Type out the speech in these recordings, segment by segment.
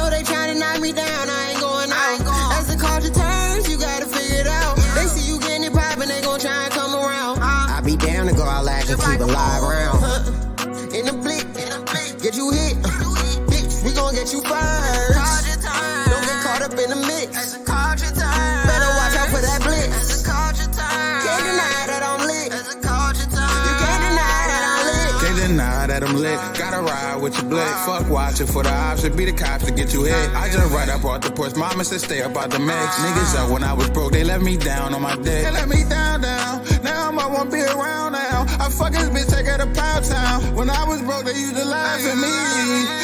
know they tryna knock me down, I ain't going out. As the culture turns, you gotta figure it out. They see you getting it poppin', they gon' try and come around. I be down to go out like and keep it live round. In the blick, get you hit. Bitch, we gon' get you first. Don't get caught up in the mix. Better watch out for that blitz. Can't deny that I'm lit. You can't deny that I'm lit. Can't deny that I'm lit. Gotta ride with your blick. Fuck watching for the option. Be the cops to get you hit. I just right up off the porch. Mama said stay up out the mix. Niggas up when I was broke. They left me down on my dick. They let me down. Now I won't be around now. I fuck this bitch, take her to Pound Town. When I was broke, they used to laugh at me.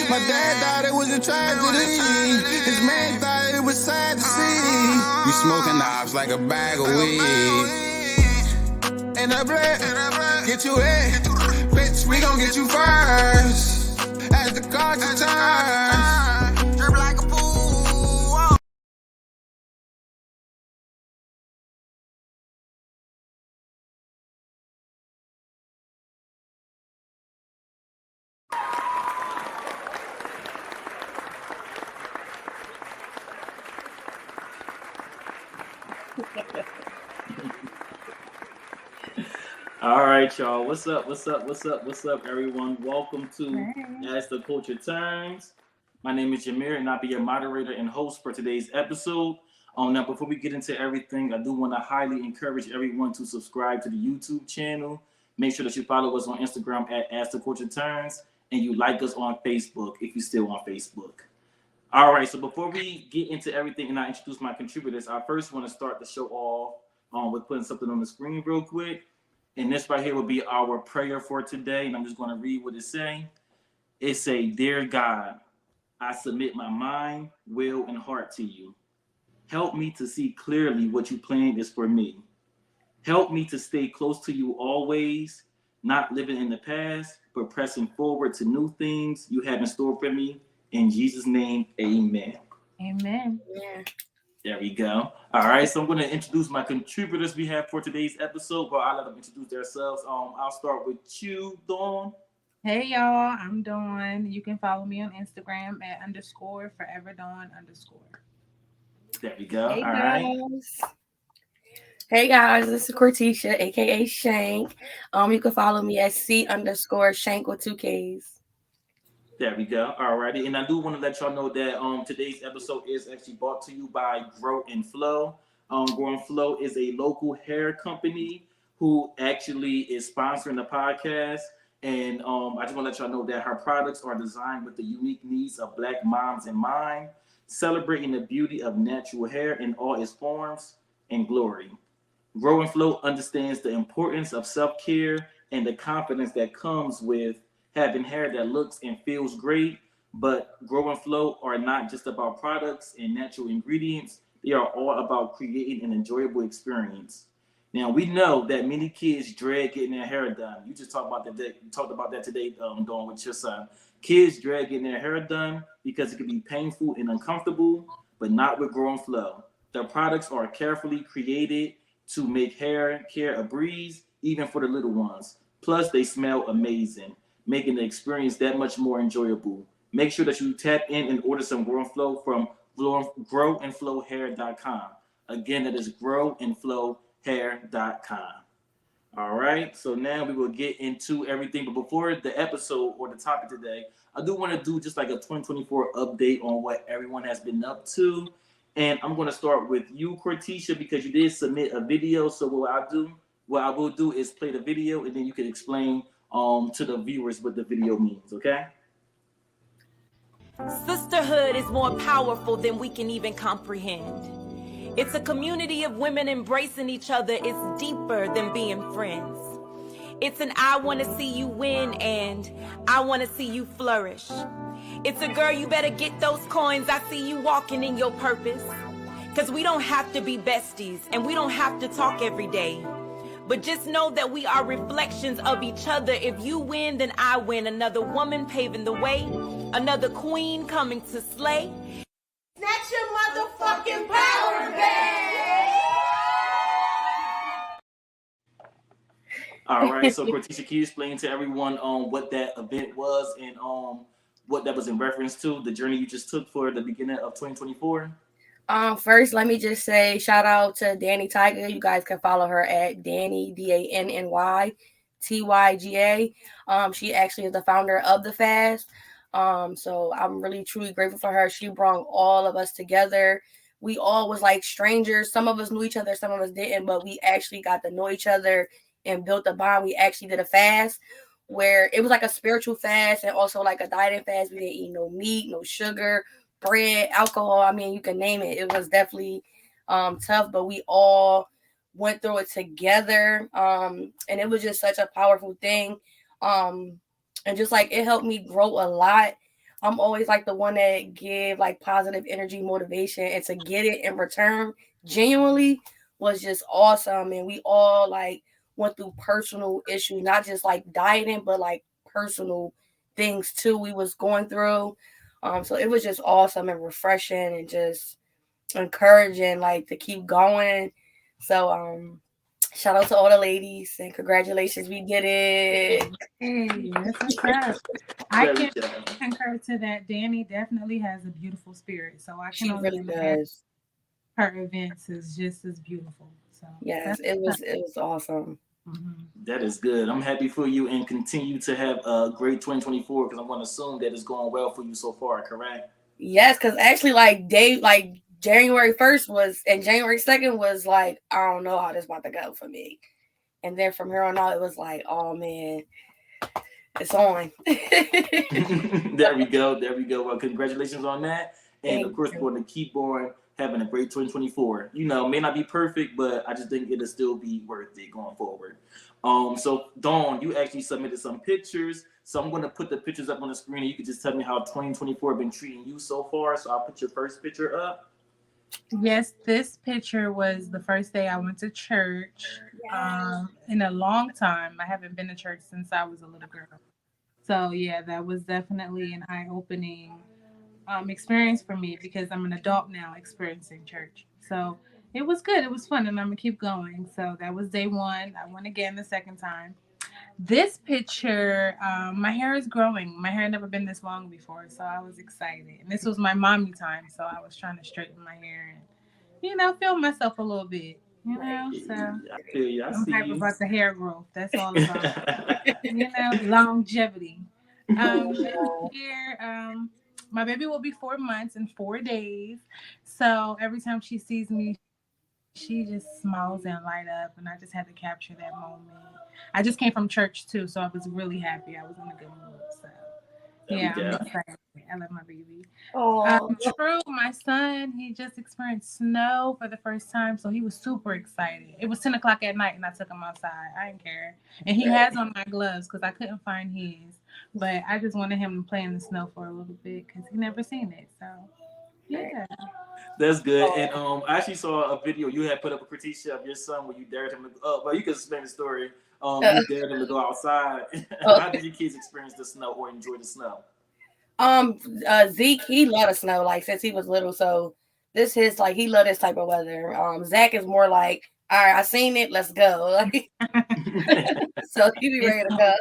My dad died, it was a tragedy. His man died, it was sad to see. You smoking knobs like a bag of weed. And the blood, get you in. Bitch, we gon' get you first. As the culture turns. Drip like a fool. All right, y'all. What's up, everyone? Welcome to As the Culture Turns. My name is Jermir, and I'll be your moderator and host for today's episode. Now, before we get into everything, I do want to highly encourage everyone to subscribe to the YouTube channel. Make sure that you follow us on Instagram at As the Culture Turns, and you like us on Facebook if you're still on Facebook. All right, so before we get into everything and I introduce my contributors, I first want to start the show off with putting something on the screen real quick. And this right here will be our prayer for today. And I'm just going to read what it's saying. It say, Dear God, I submit my mind, will, and heart to you. Help me to see clearly what you plan is for me. Help me to stay close to you always, not living in the past, but pressing forward to new things you have in store for me. In Jesus' name, amen. Amen. Yeah. There we go. All right, so I'm going to introduce my contributors we have for today's episode, but I'll let them introduce themselves. I'll start with you, Dawn. Hey, y'all. I'm Dawn. You can follow me on Instagram at _foreverdawn_. There we go. Hey, All guys. right. Hey guys, this is Courtisha, aka Shank. You can follow me at C_Shank with 2 Ks. There we go. All righty. And I do want to let y'all know that today's episode is actually brought to you by Grow and Flow. Grow and Flow is a local hair company who actually is sponsoring the podcast. And I just want to let y'all know that her products are designed with the unique needs of Black moms in mind, celebrating the beauty of natural hair in all its forms and glory. Grow and Flow understands the importance of self-care and the confidence that comes with having hair that looks and feels great. But Grow and Flow are not just about products and natural ingredients. They are all about creating an enjoyable experience. Now, we know that many kids dread getting their hair done. You just talked about that today, Dawn, with your son. Kids dread getting their hair done because it can be painful and uncomfortable, but not with Grow and Flow. Their products are carefully created to make hair care a breeze, even for the little ones. Plus, they smell amazing, making the experience that much more enjoyable. Make sure that you tap in and order some Grow and Flow from growandflowhair.com. Again, that is growandflowhair.com. All right, so now we will get into everything. But before the episode or the topic today, I do want to do just like a 2024 update on what everyone has been up to. And I'm going to start with you, Courtisha, because you did submit a video. So what I will do is play the video, and then you can explain to the viewers what the video means, okay? Sisterhood is more powerful than we can even comprehend. It's a community of women embracing each other. It's deeper than being friends. It's an I want to see you win and I want to see you flourish. It's a girl, you better get those coins. I see you walking in your purpose. Because we don't have to be besties and we don't have to talk every day. But just know that we are reflections of each other. If you win, then I win. Another woman paving the way. Another queen coming to slay. Snatch your motherfucking power back! All right, so Courtisha, can you explain to everyone what that event was and what that was in reference to, the journey you just took for the beginning of 2024? First, let me just say shout out to Danny Tyga. You guys can follow her at Danny DANNY TYGA. She actually is the founder of the fast. So I'm really truly grateful for her. She brought all of us together. We all was like strangers. Some of us knew each other, some of us didn't, but we actually got to know each other and built a bond. We actually did a fast where it was like a spiritual fast and also like a dieting fast. We didn't eat no meat, no sugar, bread, alcohol. I mean, you can name it. It was definitely tough, but we all went through it together. And it was just such a powerful thing. And just like it helped me grow a lot. I'm always like the one that give like positive energy, motivation, and to get it in return genuinely was just awesome. And we all like went through personal issues, not just like dieting, but like personal things too we was going through. So it was just awesome and refreshing and just encouraging like to keep going. So shout out to all the ladies and congratulations, we did it. Hey, that's what's up. I can concur to that. Danny definitely has a beautiful spirit, so I can She only really imagine does. her events is just as beautiful. So Yes, it was awesome. Mm-hmm. That is good. I'm happy for you and continue to have a great 2024 because I'm going to assume that it's going well for you so far, correct? Yes, because actually like January 1st was and January 2nd was like, I don't know how this about to go for me. And then from here on out, it was like, oh man, it's on. There we go. There we go. Well, congratulations on that. And Thank of course, you. we're going to keep on having a great 2024. You know, may not be perfect, but I just think it'll still be worth it going forward. So Dawn, you actually submitted some pictures. So I'm going to put the pictures up on the screen and you can just tell me how 2024 been treating you so far. So I'll put your first picture up. Yes, this picture was the first day I went to church in a long time. I haven't been to church since I was a little girl. So yeah, that was definitely an eye-opening experience for me because I'm an adult now experiencing church. So it was good. It was fun, and I'm gonna keep going. So that was day one. I went again the second time. This picture, my hair is growing. My hair had never been this long before, so I was excited. And this was my mommy time, so I was trying to straighten my hair and, feel myself a little bit. So I feel you. I I'm see hype you. about the hair growth. That's all about, longevity. This year, my baby will be 4 months and 4 days. So every time she sees me, she just smiles and light up, and I just had to capture that moment. I just came from church too, so I was really happy. I was in a good mood. So yeah, I'm excited. I love my baby. True, my son, he just experienced snow for the first time, so he was super excited. It was 10 o'clock at night, and I took him outside. I didn't care, and he has on my gloves because I couldn't find his. But I just wanted him to play in the snow for a little bit because he never seen it. So yeah. That's good. And I actually saw a video you had put up with Courtisha of your son where you dared him to well, you can explain the story. You dared him to go outside. How did your kids experience the snow or enjoy the snow? Zeke, he loved the snow like since he was little, so this is like he loved this type of weather. Zach is more like, all right, I seen it, let's go. So he be ready to go.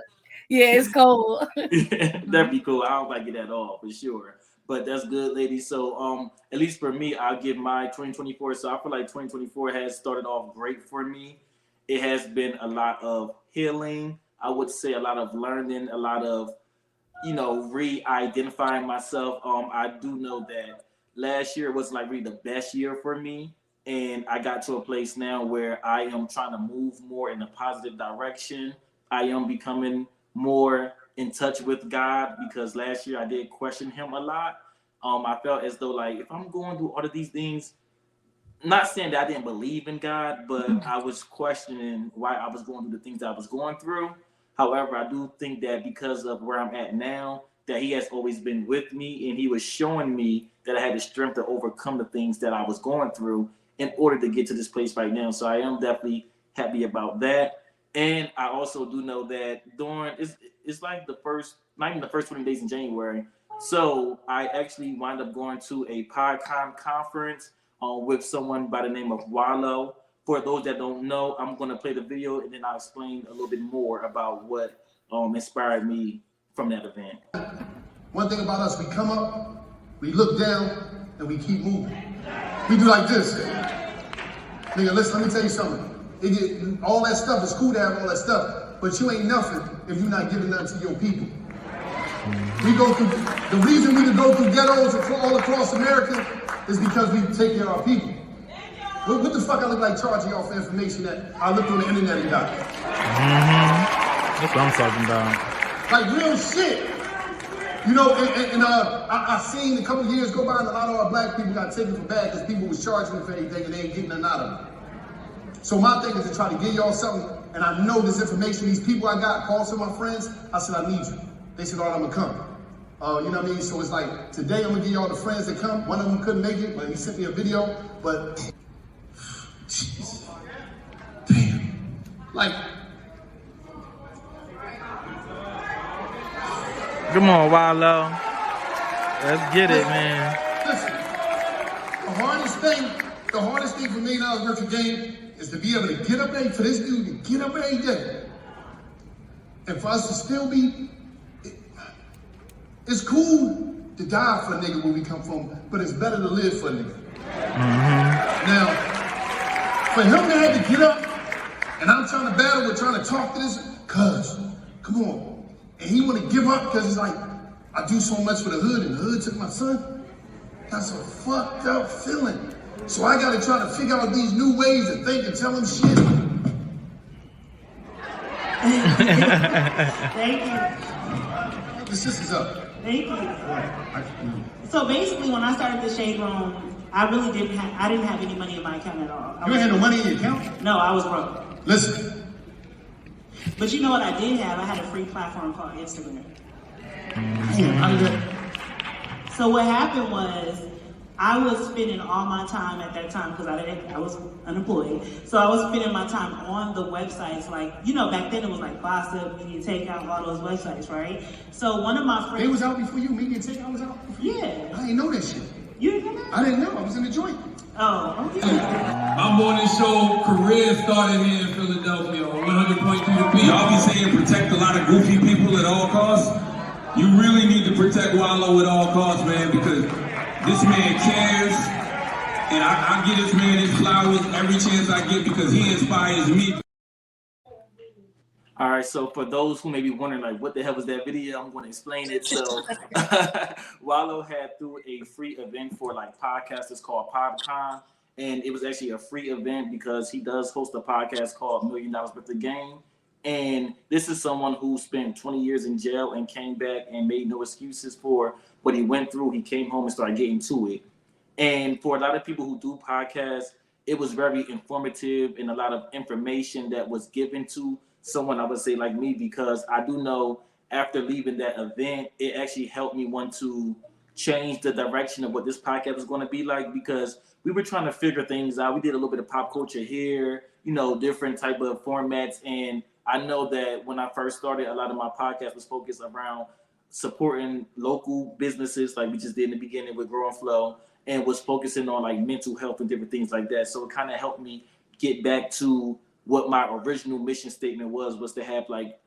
Yeah, it's cold. That'd be cool. I don't like it at all for sure. But that's good, ladies. So at least for me, I'll give my 2024. So I feel like 2024 has started off great for me. It has been a lot of healing. I would say a lot of learning, a lot of re-identifying myself. I do know that last year was like really the best year for me. And I got to a place now where I am trying to move more in a positive direction. I am becoming more in touch with God because last year I did question him a lot. I felt as though like if I'm going through all of these things, not saying that I didn't believe in God, but I was questioning why I was going through the things I was going through. However, I do think that because of where I'm at now, that he has always been with me and he was showing me that I had the strength to overcome the things that I was going through in order to get to this place right now. So I am definitely happy about that. And I also do know that it's like not even the first 20 days in January. So I actually wound up going to a Podcon conference with someone by the name of Wallo. For those that don't know, I'm going to play the video and then I'll explain a little bit more about what inspired me from that event. One thing about us, we come up, we look down, and we keep moving. We do like this. Nigga, listen, let me tell you something. All that stuff is cool to have all that stuff, but you ain't nothing if you're not giving nothing to your people. We go through, the reason we can go through ghettos all across America is because we take care of our people. What the fuck I look like charging y'all for information that I looked on the internet and got? That's what I'm talking about. Like real shit. You know, I seen a couple years go by and a lot of our black people got taken for bad because people was charging them for anything and they ain't getting nothing out of it. So my thing is to try to give y'all something, and I know this information, these people I got, called some of my friends, I said, I need you. They said, all right, I'm gonna come. You know what I mean? So it's like, today I'm gonna give y'all the friends that come. One of them couldn't make it, but he sent me a video, but, jeez, damn. Like, Come on, Wallo. Let's get it, man. listen, the hardest thing for me now is virtual game is to be able to get up for this dude to get up every day. And for us to still be, it's cool to die for a nigga where we come from, but it's better to live for a nigga. Now, for him to have to get up, and I'm trying to battle with trying to talk to this, cuz, come on. And he want to give up because it's like, I do so much for the hood and the hood took my son. That's a fucked up feeling. So I got to try to figure out these new ways to think and tell him shit. Thank you. The sister's up. Thank you. So basically, when I started the Shade Room, I didn't have any money in my account at all. You ain't had no money in your account? No, I was broke. Listen. But you know what I did have? I had a free platform called Instagram. So what happened was, I was spending all my time at that time, because I was unemployed. So I was spending my time on the websites, like, you know, back then it was like Gossip, Media Takeout, all those websites, right? So one of my friends... They was out before you? Media Takeout was out before you? Yeah. I didn't know that shit. You didn't know that? I didn't know. I was in the joint. Oh, okay. My morning show career started here in Philadelphia on 100.3 The Beat. Y'all be saying protect a lot of goofy people at all costs. You really need to protect Wallo at all costs, man, because this man cares. And I give this man his flowers every chance I get because he inspires me. All right, so for those who may be wondering, like, what the hell was that video? I'm going to explain it. So, Wallo had through a free event for like podcasters called Podcon, and it was actually a free event because he does host a podcast called $1 Million Worth of Game. And this is someone who spent 20 years in jail and came back and made no excuses for what he went through. He came home and started getting to it. And for a lot of people who do podcasts, it was very informative and a lot of information that was given to someone, I would say, like me, because I do know after leaving that event, it actually helped me want to change the direction of what this podcast was going to be like, because we were trying to figure things out. We did a little bit of pop culture here, you know, different type of formats. And I know that when I first started, a lot of my podcast was focused around supporting local businesses, like we just did in the beginning with Grow and Flow, and was focusing on like mental health and different things like that. So it kind of helped me get back to what my original mission statement was to have like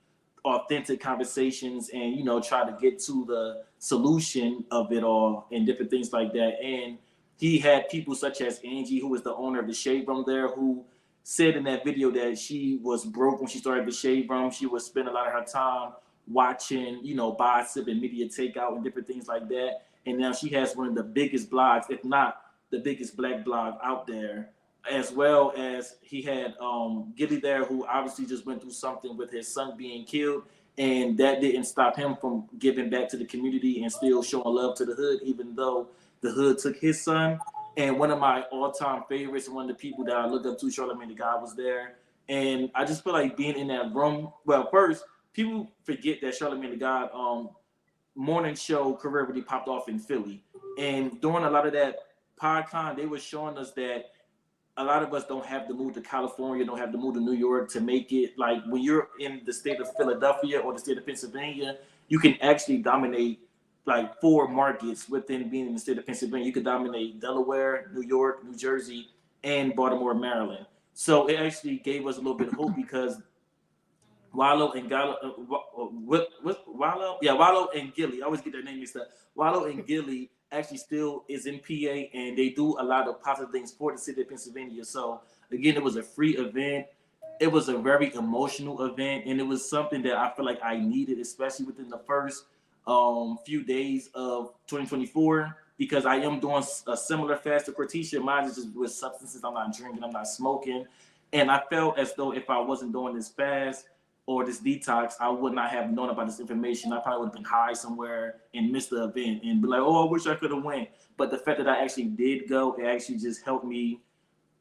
authentic conversations and, you know, try to get to the solution of it all and different things like that. And he had people such as Angie, who was the owner of the Shade Room there, who said in that video that she was broke when she started the Shade Room. She would spend a lot of her time watching, you know, Gossip and Media Takeout and different things like that. And now she has one of the biggest blogs, if not the biggest black blog out there, as well as he had Gilly there, who obviously just went through something with his son being killed. And that didn't stop him from giving back to the community and still showing love to the hood, even though the hood took his son. And one of my all-time favorites, and one of the people that I look up to, Charlamagne the God, was there. And I just feel like being in that room. Well, first, people forget that Charlamagne the God morning show career really popped off in Philly. And during a lot of that PodCon, they were showing us that a lot of us don't have to move to California, don't have to move to New York to make it. Like when you're in the state of Philadelphia or the state of Pennsylvania, you can actually dominate like 4 markets within being in the state of Pennsylvania. You could dominate Delaware, New York, New Jersey, and Baltimore, Maryland. So it actually gave us a little bit of hope because Wallo and Gallo, Wallo? Yeah, Wallo and Gilly. I always get their name mixed up. Wallo and Gilly actually still is in PA, and they do a lot of positive things for the city of Pennsylvania. So again, it was a free event. It was a very emotional event, and it was something that I feel like I needed, especially within the first few days of 2024, because I am doing a similar fast to Courtisha. Mine is just with substances. I'm not drinking. I'm not smoking. And I felt as though if I wasn't doing this fast or this detox, I would not have known about this information. I probably would have been high somewhere and missed the event and be like, oh, I wish I could have went. But the fact that I actually did go, it actually just helped me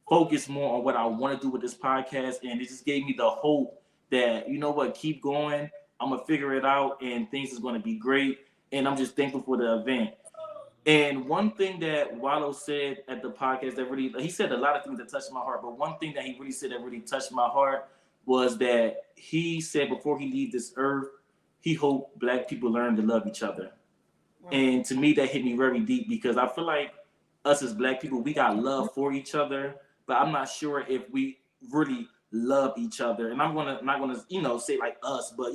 focus more on what I want to do with this podcast. And it just gave me the hope that, you know what, keep going. I'm going to figure it out and things is going to be great. And I'm just thankful for the event. And one thing that Wallo said at the podcast that really, he said a lot of things that touched my heart, but one thing that he really said that really touched my heart was that he said before he leaves this earth, he hoped Black people learn to love each other. And to me, that hit me very deep because I feel like us as Black people, we got love for each other, but I'm not sure if we really love each other. And I'm not gonna, say like us, but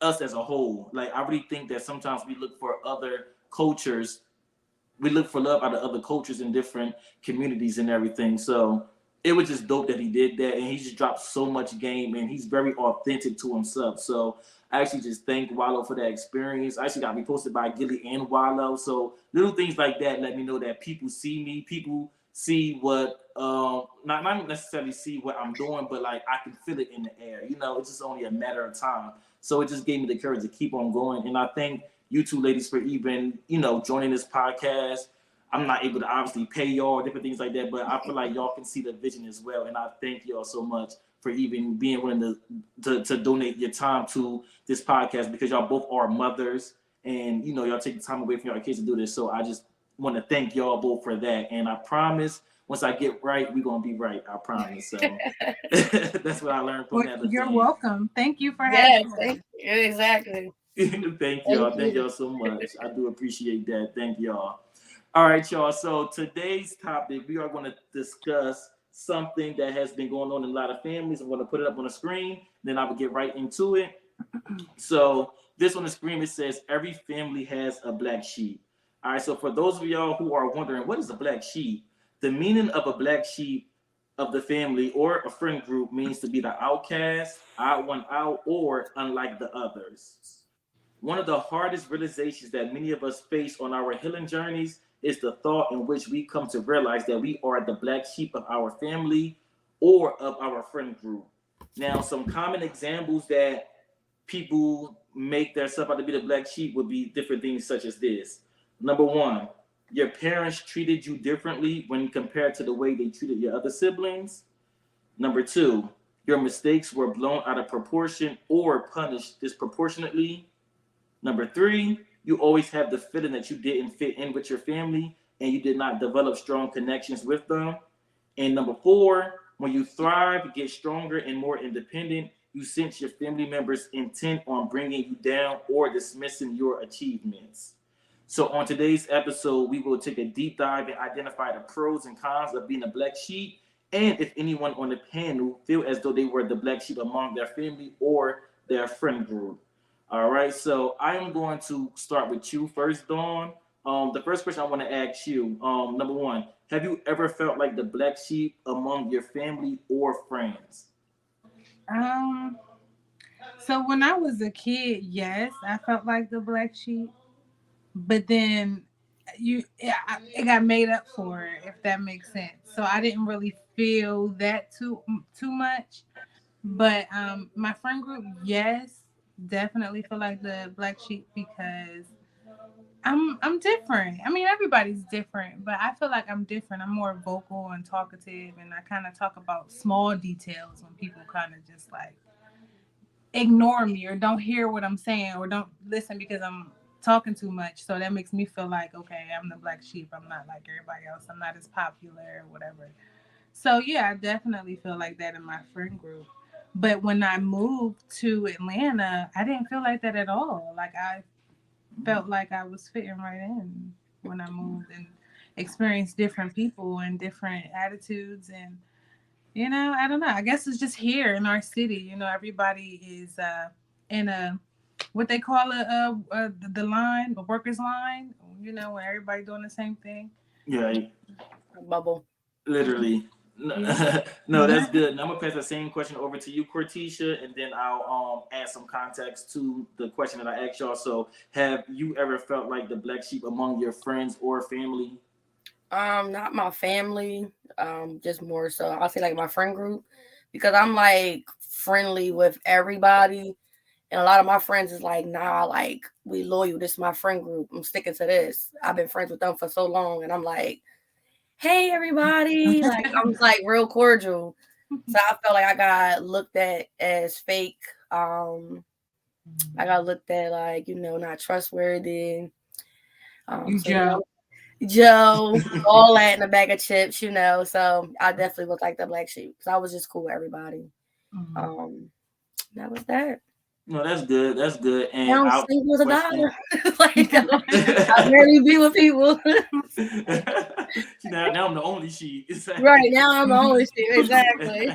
us as a whole. Like I really think that sometimes we look for other cultures. We look for love out of other cultures in different communities and everything. So it was just dope that he did that, and he just dropped so much game, and he's very authentic to himself. So I actually just thank Wallo for that experience. I actually got reposted by Gilly and Wallo. So little things like that let me know that people see me, people see what not necessarily see what I'm doing, but like I can feel it in the air. It's just only a matter of time. So it just gave me the courage to keep on going. And I thank you two ladies for even, joining this podcast. I'm not able to obviously pay y'all, different things like that, but I feel like y'all can see the vision as well. And I thank y'all so much for even being willing to donate your time to this podcast, because y'all both are mothers and, y'all take the time away from your kids to do this. So I just want to thank y'all both for that. And I promise once I get right, we're going to be right. I promise. So that's what I learned from that. You're welcome. Thank you for having me. Exactly. Thank y'all. Thank y'all so much. I do appreciate that. Thank y'all. All right, y'all. So today's topic, we are going to discuss something that has been going on in a lot of families. I'm going to put it up on the screen, then I will get right into it. So this on the screen, it says every family has a black sheep. All right, so for those of y'all who are wondering, what is a black sheep? The meaning of a black sheep of the family or a friend group means to be the outcast, odd one out, or unlike the others. One of the hardest realizations that many of us face on our healing journeys is the thought in which we come to realize that we are the black sheep of our family or of our friend group. Now, some common examples that people make themselves out to be the black sheep would be different things such as this. Number one, your parents treated you differently when compared to the way they treated your other siblings. Number two, your mistakes were blown out of proportion or punished disproportionately. Number three, you always have the feeling that you didn't fit in with your family and you did not develop strong connections with them. And number four, when you thrive, get stronger and more independent, you sense your family members' intent on bringing you down or dismissing your achievements. So on today's episode, we will take a deep dive and identify the pros and cons of being a black sheep, and if anyone on the panel feel as though they were the black sheep among their family or their friend group. All right, so I am going to start with you first, Dawn. The first question I want to ask you, number one, have you ever felt like the black sheep among your family or friends? So when I was a kid, yes, I felt like the black sheep, but then it got made up for it, if that makes sense. So I didn't really feel that too much, but my friend group, yes, definitely feel like the black sheep because I'm different. I mean, everybody's different, but I feel like I'm different. I'm more vocal and talkative, and I kind of talk about small details when people kind of just like ignore me or don't hear what I'm saying or don't listen because I'm talking too much. So that makes me feel like, okay, I'm the black sheep. I'm not like everybody else. I'm not as popular or whatever. So yeah, I definitely feel like that in my friend group. But when I moved to Atlanta, I didn't feel like that at all. Like I felt like I was fitting right in when I moved and experienced different people and different attitudes. And You know, I don't know. I guess it's just here in our city. You know, everybody is in a what they call the line, the workers line. You know, when everybody doing the same thing. Yeah, A bubble. literally. Yeah. No, that's good. Now I'm gonna pass the same question over to you, Courtisha, and then I'll add some context to the question that I asked y'all. So, have you ever felt like the black sheep among your friends or family? Not my family. Just more so I'll say like my friend group because I'm like friendly with everybody. And a lot of my friends is like, nah, like we loyal. This is my friend group. I'm sticking to this. I've been friends with them for so long. And I'm like, hey everybody. Like I'm like real cordial. So I felt like I got looked at as fake. I got looked at like, not trustworthy. You So Joe. Joe, all that in a bag of chips, So I definitely was like the black sheep because I was just cool with everybody. That was that. No, that's good. That's good. And Now I'm I'll single as a question. dollar. Like I barely be with people. now I'm the only sheep. Right now I'm the only sheep. Exactly.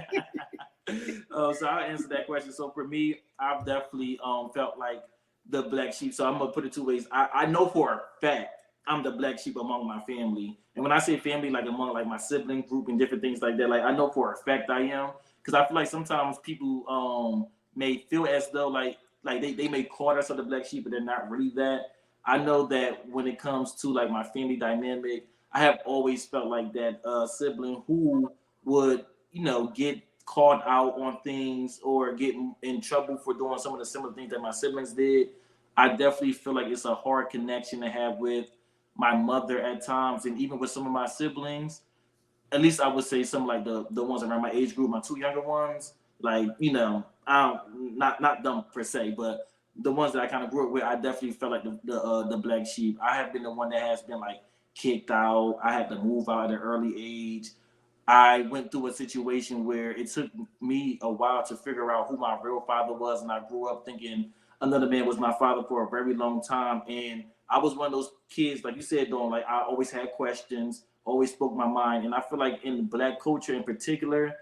So I'll answer that question. So for me, I've definitely felt like the black sheep. So I'm gonna put it two ways. I know for a fact I'm the black sheep among my family. And when I say family, like among like my sibling group and different things like that, like I know for a fact I am. Because I feel like sometimes people may feel as though like they may call us the black sheep, but they're not really that. I know that when it comes to like my family dynamic, I have always felt like that sibling who would, get called out on things or get in trouble for doing some of the similar things that my siblings did. I definitely feel like it's a hard connection to have with my mother at times, and even with some of my siblings. At least I would say some like the ones around my age group, my two younger ones. Like I don't not them per se, but the ones that I kind of grew up with, I definitely felt like the black sheep. I have been the one that has been like kicked out. I had to move out at an early age. I went through a situation where it took me a while to figure out who my real father was, and I grew up thinking another man was my father for a very long time. And I was one of those kids, like you said, Dawn, like I always had questions, always spoke my mind. And I feel like in black culture in particular,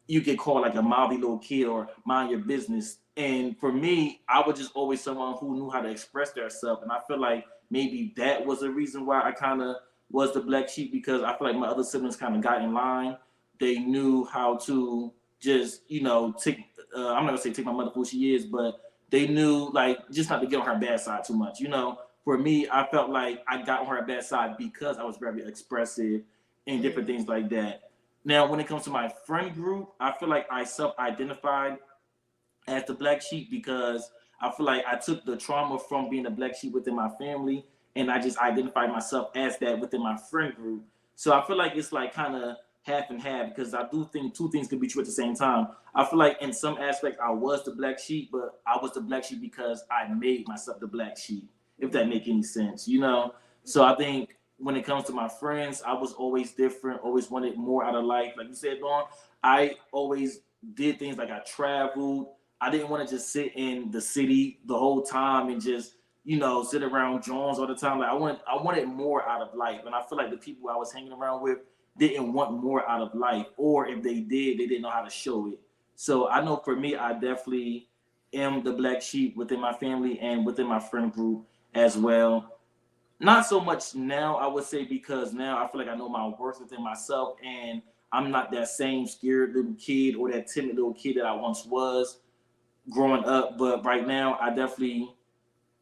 you get called like a mouthy little kid or mind your business. And for me, I was just always someone who knew how to express themselves. And I feel like maybe that was the reason why I kind of was the black sheep, because I feel like my other siblings kind of got in line. They knew how to just, take, I'm not gonna say take my mother for who she is, but they knew like just not to get on her bad side too much. For me, I felt like I got on her bad side because I was very expressive and different things like that. Now, when it comes to my friend group, I feel like I self-identified as the black sheep because I feel like I took the trauma from being a black sheep within my family and I just identified myself as that within my friend group. So I feel like it's like kind of half and half because I do think two things could be true at the same time. I feel like in some aspects I was the black sheep, but I was the black sheep because I made myself the black sheep, if that make any sense, So I think when it comes to my friends, I was always different, always wanted more out of life. Like you said, Dawn, I always did things like I traveled. I didn't want to just sit in the city the whole time and just, sit around Jones all the time. Like I wanted more out of life. And I feel like the people I was hanging around with didn't want more out of life. Or if they did, they didn't know how to show it. So I know for me, I definitely am the black sheep within my family and within my friend group as well. Not so much now, I would say, because now I feel like I know my worth within myself and I'm not that same scared little kid or that timid little kid that I once was growing up. But right now, I definitely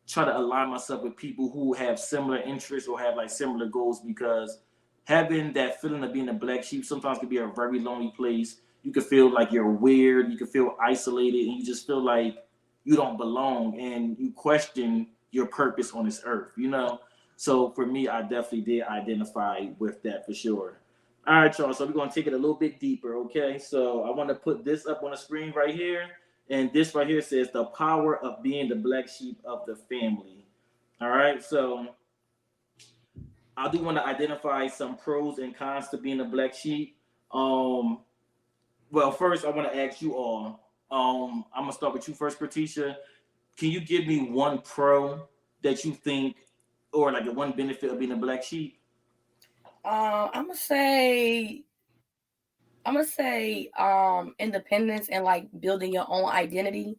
try to align myself with people who have similar interests or have like similar goals, because having that feeling of being a black sheep sometimes can be a very lonely place. You can feel like you're weird, you can feel isolated, and you just feel like you don't belong and you question your purpose on this earth. So for me, I definitely did identify with that for sure. All right, y'all. So we're going to take it a little bit deeper, okay? So I want to put this up on the screen right here. And this right here says the power of being the black sheep of the family. All right. So I do want to identify some pros and cons to being a black sheep. Well, first, I want to ask you all. I'm going to start with you first, Courtisha. Can you give me one pro that you think, or like a one benefit of being a black sheep? I'm gonna say I'm gonna say independence and like building your own identity.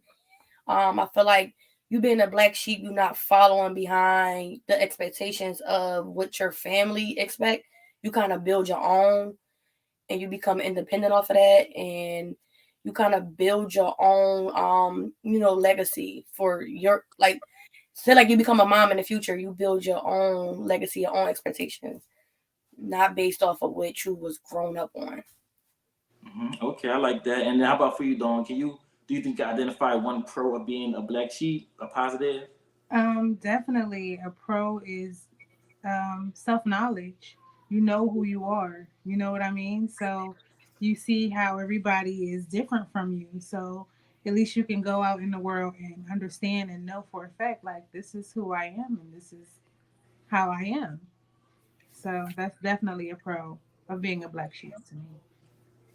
I feel like you being a black sheep, you're not following behind the expectations of what your family expect. You kind of build your own and you become independent off of that, and you kind of build your own legacy for your like say like you become a mom in the future, you build your own legacy, your own expectations, not based off of what you was grown up on. Okay, I like that. And how about for you, Dawn? Do you think you identify one pro of being a black sheep, a positive? Definitely a pro is self-knowledge. You know who you are. You know what I mean? So you see how everybody is different from you. So at least you can go out in the world and understand and know for a fact, like, this is who I am and this is how I am. So that's definitely a pro of being a black sheep to me.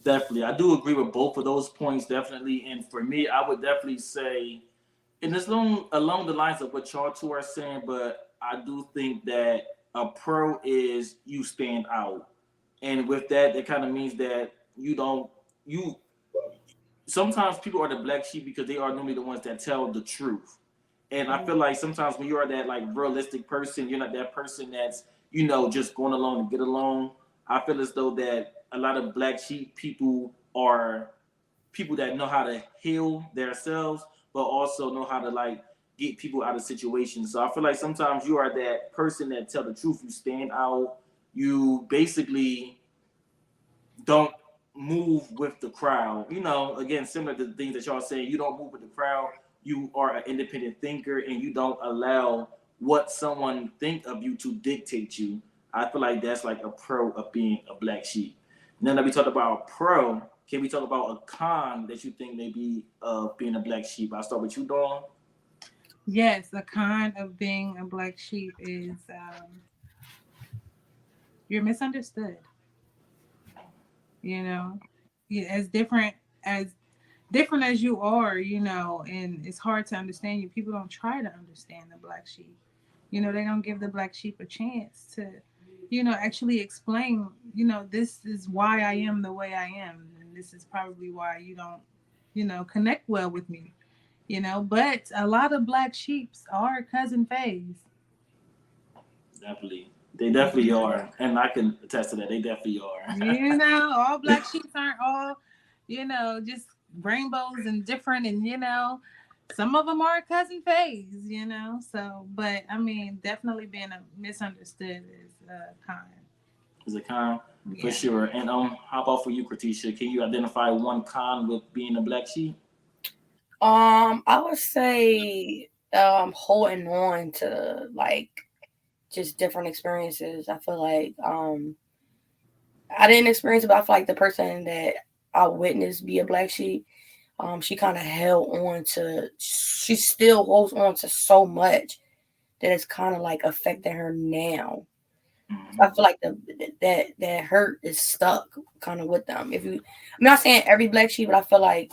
Definitely. I do agree with both of those points, definitely. And for me, I would definitely say, and it's along the lines of what y'all two are saying, but I do think that a pro is you stand out. And with that, that kind of means that you sometimes people are the black sheep because they are normally the ones that tell the truth. And I feel like sometimes when you are that like realistic person, you're not that person that's, just going along to get along. I feel as though that a lot of black sheep people are people that know how to heal themselves, but also know how to like get people out of situations. So I feel like sometimes you are that person that tell the truth. You stand out. You basically don't move with the crowd. Again, similar to the things that y'all saying, you don't move with the crowd. You are an independent thinker, and you don't allow what someone think of you to dictate you. I feel like that's like a pro of being a black sheep. Now that we talked about pro, can we talk about a con that you think may be being a black sheep? I'll start with you, Dawn. Yes, a con of being a black sheep is you're misunderstood. As different as you are, and it's hard to understand you. People don't try to understand the black sheep. They don't give the black sheep a chance to, actually explain, this is why I am the way I am. And this is probably why you don't, connect well with me, but a lot of black sheeps are cousin Fays. Definitely. They definitely are. And I can attest to that. They definitely are. All black sheep aren't all, just rainbows and different. And, some of them are cousin Fays, So, but I mean, definitely being misunderstood is a con. Is a con, for sure. And how about for you, Courtisha? Can you identify one con with being a black sheep? I would say holding on to like just different experiences. I feel like I didn't experience it, but I feel like the person that I witnessed be a black sheep, she kind of she still holds on to so much that it's kind of like affecting her now. So I feel like that hurt is stuck kind of with them. I'm not saying every black sheep, but I feel like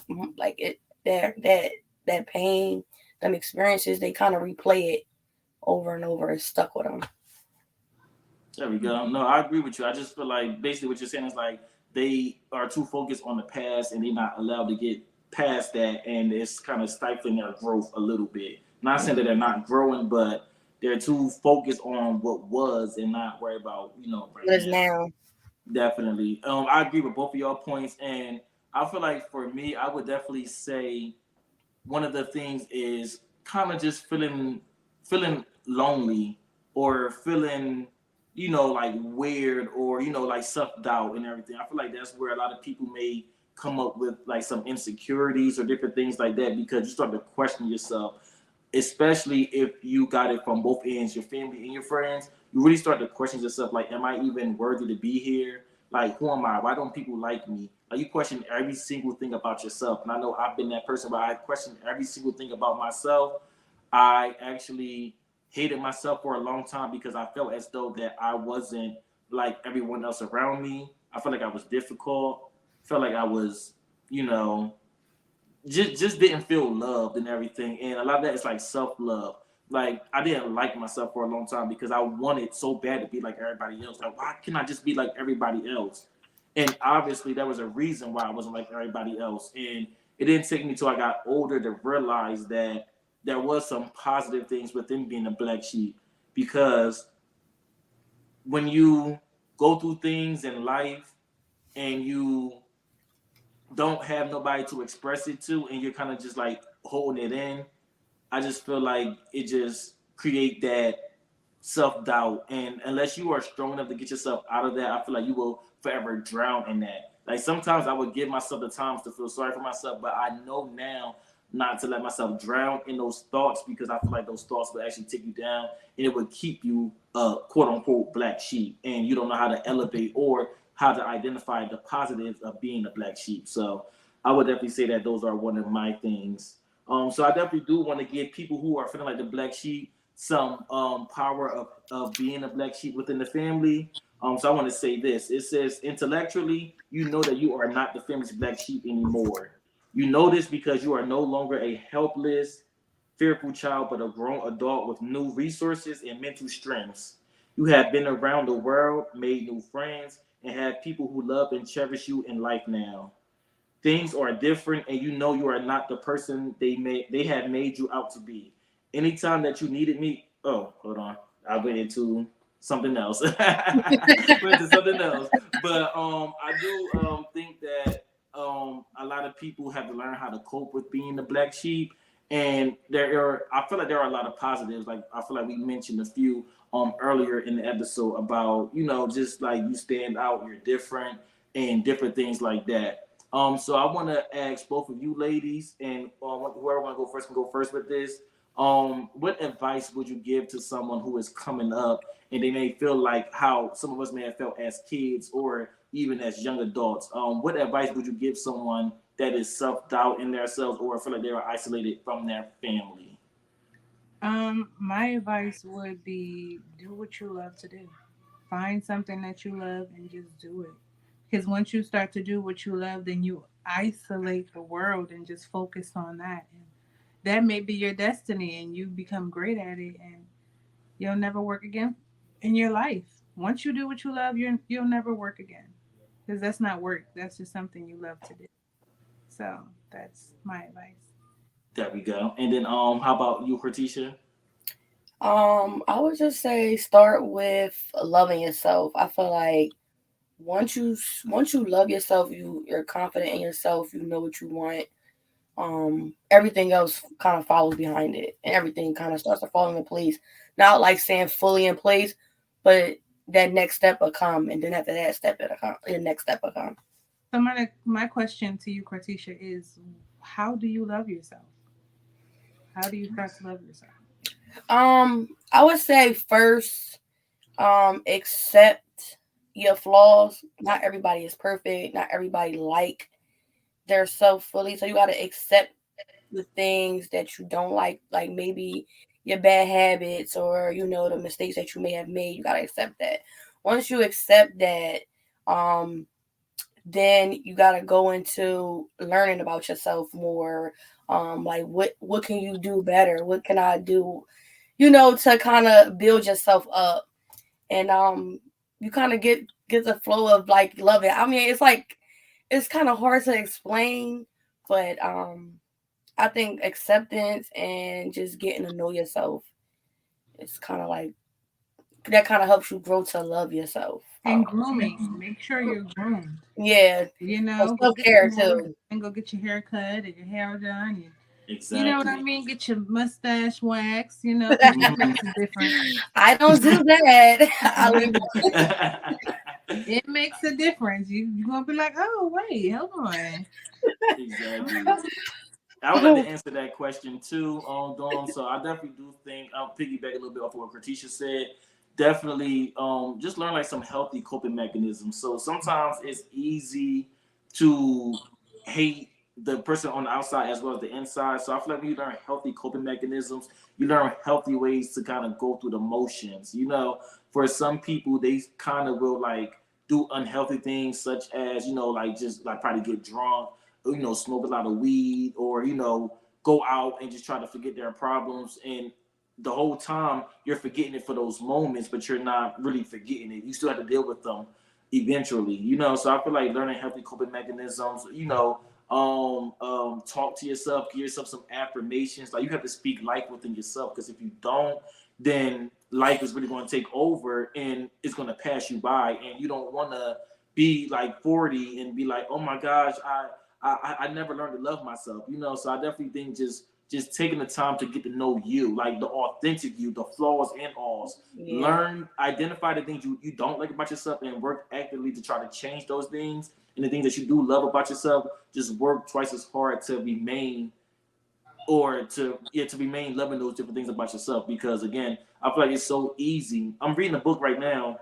that pain, them experiences, they kind of replay it over and over. It's stuck with them. There we go. No, I agree with you. I just feel like basically what you're saying is like they are too focused on the past and they're not allowed to get past that, and it's kind of stifling their growth a little bit. Not saying that they're not growing, but they're too focused on what was and not worry about, right now. Definitely. I agree with both of y'all points, and I feel like for me, I would definitely say one of the things is kind of just feeling lonely or feeling, like weird or, like self-doubt and everything. I feel like that's where a lot of people may come up with like some insecurities or different things like that, because you start to question yourself, especially if you got it from both ends, your family and your friends. You really start to question yourself, like, am I even worthy to be here? Like, who am I? Why don't people like me? Like, you question every single thing about yourself. And I know I've been that person where I question every single thing about myself. I actually hated myself for a long time because I felt as though that I wasn't like everyone else around me. I felt like I was difficult. Felt like I was, just didn't feel loved and everything. And a lot of that is like self-love. Like, I didn't like myself for a long time because I wanted so bad to be like everybody else. Like, why can't I just be like everybody else? And obviously there was a reason why I wasn't like everybody else. And it didn't take me till I got older to realize that there was some positive things within being a black sheep, because when you go through things in life and you don't have nobody to express it to, and you're kind of just like holding it in, I just feel like it just create that self-doubt. And unless you are strong enough to get yourself out of that, I feel like you will forever drown in that. Like sometimes I would give myself the times to feel sorry for myself, but I know now not to let myself drown in those thoughts, because I feel like those thoughts would actually take you down, and it would keep you quote unquote black sheep, and you don't know how to elevate or how to identify the positives of being a black sheep. So I would definitely say that those are one of my things. So I definitely do want to give people who are feeling like the black sheep some power of being a black sheep within the family. So I want to say this. It says intellectually, you know that you are not the family's black sheep anymore. You know this because you are no longer a helpless, fearful child, but a grown adult with new resources and mental strengths. You have been around the world, made new friends, and have people who love and cherish you in life now. Things are different, and you know you are not the person they have made you out to be. Anytime that you needed me, oh, hold on, I went into something else. Went into something else. But I do think that a lot of people have to learn how to cope with being the black sheep. And I feel like there are a lot of positives. Like I feel like we mentioned a few earlier in the episode about, just like you stand out, you're different, and different things like that. So I want to ask both of you ladies, and whoever want to go first can go first with this. What advice would you give to someone who is coming up and they may feel like how some of us may have felt as kids or even as young adults? What advice would you give someone that is self-doubt in themselves or feel like they are isolated from their family? My advice would be do what you love to do. Find something that you love and just do it. Because once you start to do what you love, then you isolate the world and just focus on that. And that may be your destiny, and you become great at it, and you'll never work again in your life. Once you do what you love, you'll never work again, because that's not work. That's just something you love to do. So that's my advice. There we go. And then how about you, Courtisha? I would just say start with loving yourself. I feel like once you love yourself, you're confident in yourself, you know what you want. Everything else kind of follows behind it, and everything kind of starts to fall into place. Not like saying fully in place, but that next step will come, and then after that step, the next step will come. So my question to you, Courtisha, is how do you love yourself? How do you start to love yourself? I would say first, accept your flaws. Not everybody is perfect. Not everybody like their self fully. So you got to accept the things that you don't like maybe your bad habits or, the mistakes that you may have made. You got to accept that. Once you accept that, then you got to go into learning about yourself more. Like what can you do better? What can I do, to kind of build yourself up. And you kind of get the flow of like loving. I mean, it's kind of hard to explain, but I think acceptance and just getting to know yourself, it's kind of like that kind of helps you grow to love yourself. And grooming, make sure you're groomed. Yeah, self-care too. And go get your hair cut and your hair done. And, exactly. You know what I mean? Get your mustache waxed. It makes a difference. I don't do that. It makes a difference. You're gonna be like, oh wait, hold on. Exactly. I would like to answer that question too, Dawn. So I definitely do think I'll piggyback a little bit off of what Courtisha said. Definitely, just learn like some healthy coping mechanisms. So sometimes it's easy to hate the person on the outside as well as the inside. So I feel like when you learn healthy coping mechanisms, you learn healthy ways to kind of go through the motions. For some people, they kind of will like do unhealthy things, such as like just like probably get drunk, smoke a lot of weed, or go out and just try to forget their problems. And the whole time you're forgetting it for those moments, but you're not really forgetting it. You still have to deal with them. eventually, so I feel like learning healthy coping mechanisms, talk to yourself, give yourself some affirmations. Like, you have to speak life within yourself, because if you don't, then life is really going to take over and it's going to pass you by, and you don't want to be like 40 and be like, oh my gosh, I never learned to love myself, so I definitely think just taking the time to get to know you, like the authentic you, the flaws and alls. Learn, identify the things you don't like about yourself, and work actively to try to change those things. And the things that you do love about yourself, just work twice as hard to remain loving those different things about yourself. Because again, I feel like it's so easy. I'm reading a book right now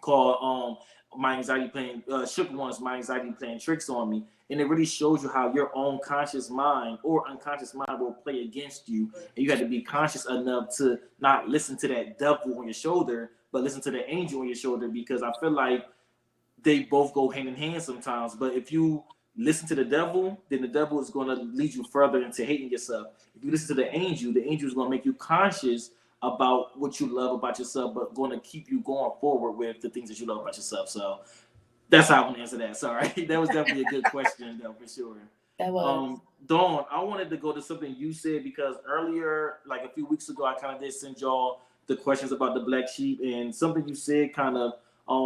called My Anxiety Playing Shook Ones, My Anxiety Playing Tricks on Me. And it really shows you how your own conscious mind or unconscious mind will play against you. And you have to be conscious enough to not listen to that devil on your shoulder, but listen to the angel on your shoulder, because I feel like they both go hand in hand sometimes. But if you listen to the devil, then the devil is going to lead you further into hating yourself. If you listen to the angel is going to make you conscious about what you love about yourself, but going to keep you going forward with the things that you love about yourself. So that's how I want to answer that. Sorry. That was definitely a good question, though, for sure. That was. Dawn, I wanted to go to something you said, because earlier, like a few weeks ago, I kind of did send y'all the questions about the black sheep, and something you said kind of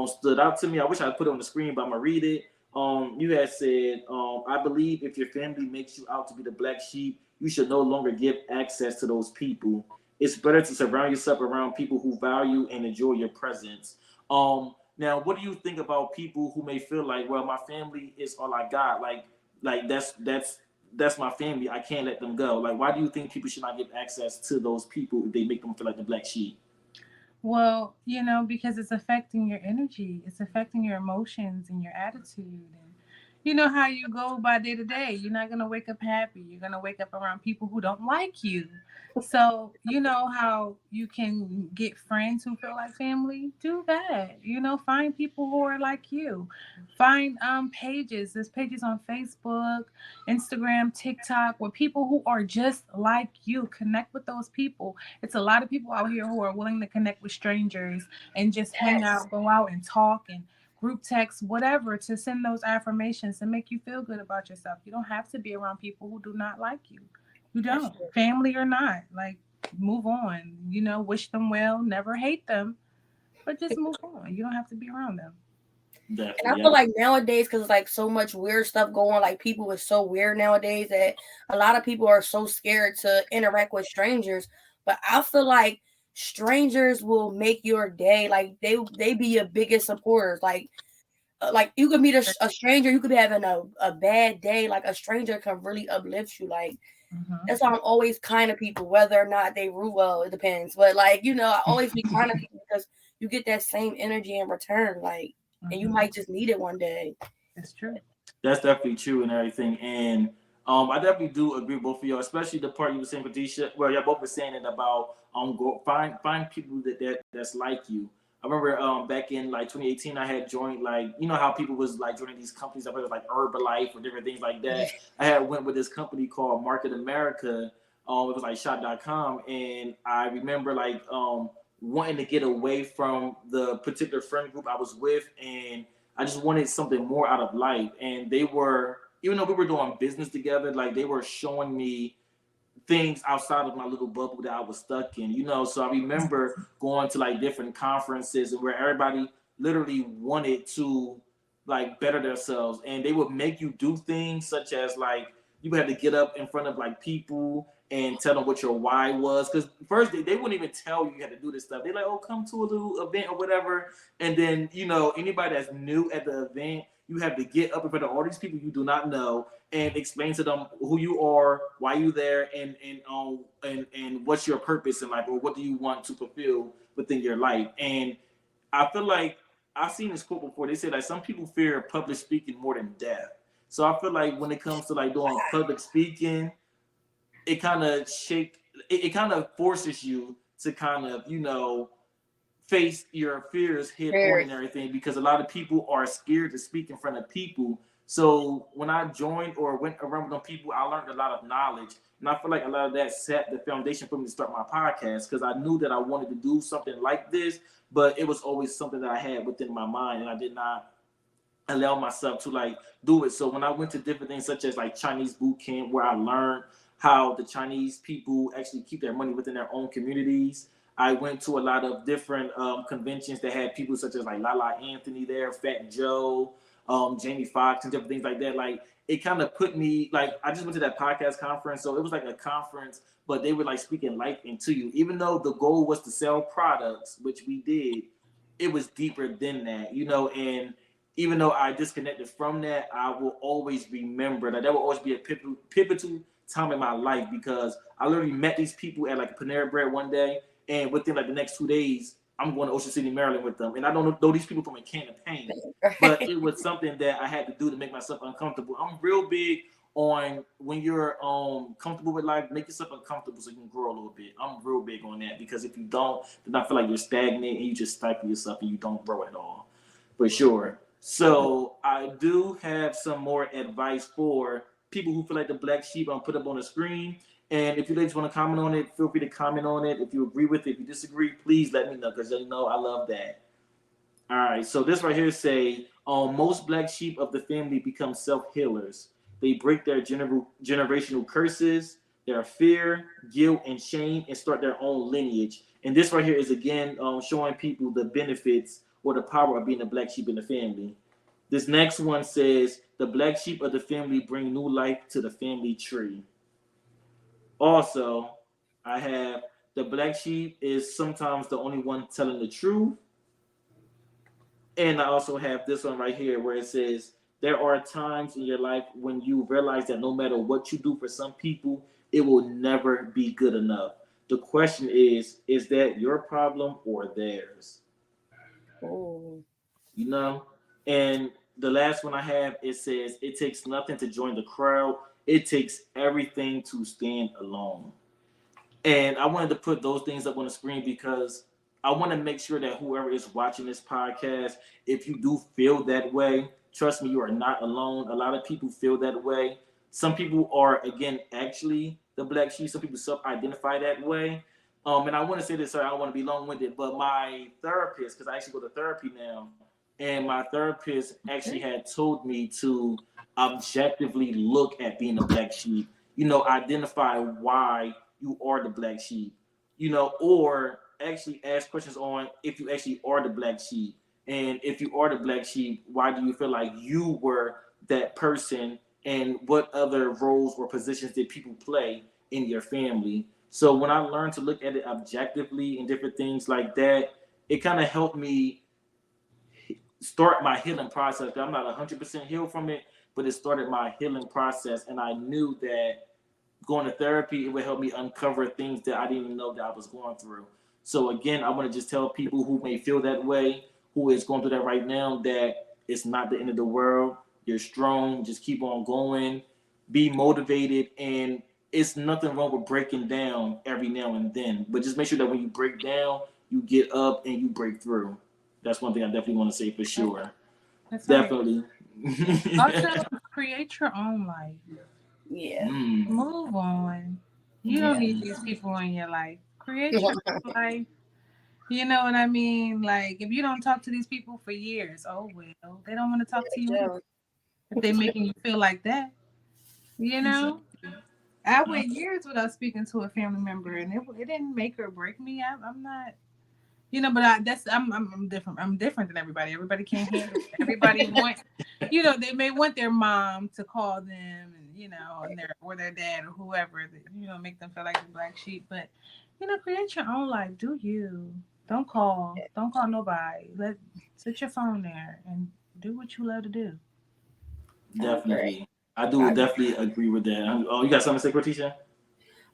stood out to me. I wish I put it on the screen, but I'm going to read it. You had said, I believe if your family makes you out to be the black sheep, you should no longer give access to those people. It's better to surround yourself around people who value and enjoy your presence. Now, what do you think about people who may feel like, well, my family is all I got? Like that's my family. I can't let them go. Like, why do you think people should not give access to those people if they make them feel like the black sheep? Well, because it's affecting your energy, it's affecting your emotions and your attitude. And you know how you go by day to day. You're not going to wake up happy. You're going to wake up around people who don't like you. So, you know how you can get friends who feel like family? Do that. Find people who are like you. Find pages. There's pages on Facebook, Instagram, TikTok, where people who are just like you. Connect with those people. It's a lot of people out here who are willing to connect with strangers and just hang out, go out and talk, and group text, whatever, to send those affirmations to make you feel good about yourself. You don't have to be around people who do not like you. You don't. Family or not. Like, move on. Wish them well. Never hate them. But just move on. You don't have to be around them. Definitely. And I feel like nowadays, because like so much weird stuff going, like people are so weird nowadays that a lot of people are so scared to interact with strangers. But I feel like strangers will make your day. Like they be your biggest supporters. Like you could meet a stranger, you could be having a bad day. Like a stranger can really uplift you. Like that's why I'm always kind to people, whether or not they rule well, it depends. But like, I always be kind to people because you get that same energy in return. Like, and you might just need it one day. That's true. That's definitely true and everything. And I definitely do agree with both of y'all, especially the part you were saying, Courtisha. Well, y'all both were saying it about find people that's like you. I remember back in like 2018, I had joined, like, how people was like joining these companies that were like Herbalife or different things like that. I had went with this company called Market America. It was like shop.com. And I remember like wanting to get away from the particular friend group I was with. And I just wanted something more out of life. And they were, even though we were doing business together, like they were showing me things outside of my little bubble that I was stuck in, So I remember going to like different conferences and where everybody literally wanted to like better themselves, and they would make you do things such as like you had to get up in front of like people and tell them what your why was. Because first they wouldn't even tell you had to do this stuff. They're like, oh, come to a little event or whatever. And then, anybody that's new at the event, you have to get up in front of all these people you do not know and explain to them who you are, why you there, and what's your purpose in life, or what do you want to fulfill within your life. And I feel like I've seen this quote before. They say like some people fear public speaking more than death. So I feel like when it comes to like doing public speaking, it kind of forces you to kind of, face your fears head on and everything, because a lot of people are scared to speak in front of people So when I joined or went around with them people, I learned a lot of knowledge. And I feel like a lot of that set the foundation for me to start my podcast because I knew that I wanted to do something like this, but it was always something that I had within my mind and I did not allow myself to like do it. So when I went to different things such as like Chinese boot camp where I learned how the Chinese people actually keep their money within their own communities. I went to a lot of different conventions that had people such as like Lala Anthony there, Fat Joe, Jamie Foxx and different things like that. Like it kind of put me like I just went to that podcast conference. So it was like a conference, but they were like speaking life into you. Even though the goal was to sell products, which we did, it was deeper than that, you know, and even though I disconnected from that, I will always remember that will always be a pivotal time in my life because I literally met these people at like Panera Bread one day, and within like the next 2 days, I'm going to Ocean City, Maryland with them. And I don't know these people from a can of paint, but it was something that I had to do to make myself uncomfortable. I'm real big on when you're comfortable with life, make yourself uncomfortable so you can grow a little bit. I'm real big on that because if you don't, then I feel like you're stagnant and you just stifle yourself and you don't grow at all. For sure. So I do have some more advice for people who feel like the black sheep. I'm put up on the screen. And if you ladies want to comment on it, feel free to comment on it. If you agree with it, if you disagree, please let me know because you know I love that. All right. So this right here say, most black sheep of the family become self-healers. They break their generational curses, their fear, guilt, and shame, and start their own lineage. And this right here is again showing people the benefits or the power of being a black sheep in the family. This next one says, the black sheep of the family bring new life to the family tree. Also, I have the black sheep is sometimes the only one telling the truth. And I also have this one right here where it says, there are times in your life when you realize that no matter what you do for some people, it will never be good enough. The question is that your problem or theirs? Oh. You know? And the last one I have, it says, it takes nothing to join the crowd. It takes everything to stand alone. And I wanted to put those things up on the screen because I want to make sure that whoever is watching this podcast, if you do feel that way, trust me, you are not alone. A lot of people feel that way. Some people are, again, actually the black sheep. Some people self-identify that way. And I want to say this, sorry, I don't want to be long-winded, but my therapist, because I actually go to therapy now, and my therapist actually had told me to objectively look at being a black sheep, you know, identify why you are the black sheep, you know, or actually ask questions on if you actually are the black sheep. And if you are the black sheep, why do you feel like you were that person? And what other roles or positions did people play in your family? So when I learned to look at it objectively and different things like that, it kind of helped me start my healing process. I'm not 100% healed from it, but it started my healing process. And I knew that going to therapy, it would help me uncover things that I didn't even know that I was going through. So again, I want to just tell people who may feel that way, who is going through that right now, that it's not the end of the world. You're strong. Just keep on going. Be motivated. And it's nothing wrong with breaking down every now and then. But just make sure that when you break down, you get up and you break through. That's one thing I definitely want to say for sure. That's definitely. Right. Also, create your own life. Yeah. Move on. You don't need these people in your life. Create your own life. You know what I mean? Like, if you don't talk to these people for years, oh well, they don't want to talk to you if they're making you feel like that. You know? I went years without speaking to a family member, and it didn't make or break me. I'm not, you know, but I'm different. I'm different than everybody. Everybody can't handle it. Everybody want, you know, they may want their mom to call them, and you know, and their dad or whoever, you know, make them feel like the black sheep. But you know, create your own life. Do you? Don't call nobody. Sit your phone there and do what you love to do. Definitely. I do definitely agree with that. Oh, you got something to say, Courtisha?